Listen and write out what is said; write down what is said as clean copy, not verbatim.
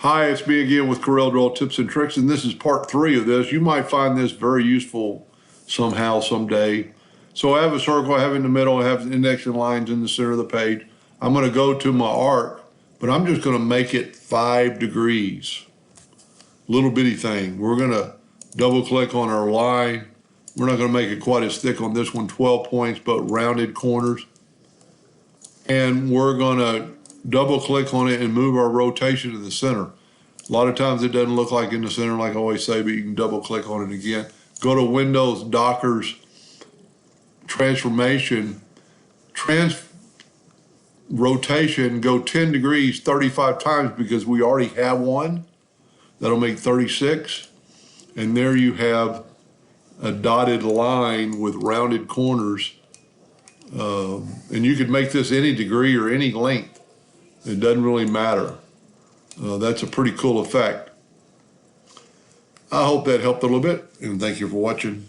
Hi, it's me again with Corel Draw Tips and Tricks, and this is part 3 of this. You might find this very useful somehow, someday. So I have a circle, I have in the middle, I have indexing lines in the center of the page. I'm going to go to my arc, but I'm just going to make it 5 degrees. Little bitty thing. We're going to double click on our line. We're not going to make it quite as thick on this one, 12 points, but rounded corners. And we're going to double click on it and move our rotation to the center. A lot of times it doesn't look like in the center, like I always say, but you can double click on it again. Go to Windows, Dockers, Transformation, Rotation, go 10 degrees 35 times because we already have one. That'll make 36. And there you have a dotted line with rounded corners. And you could make this any degree or any length. It doesn't really matter. That's a pretty cool effect. I hope that helped a little bit, and thank you for watching.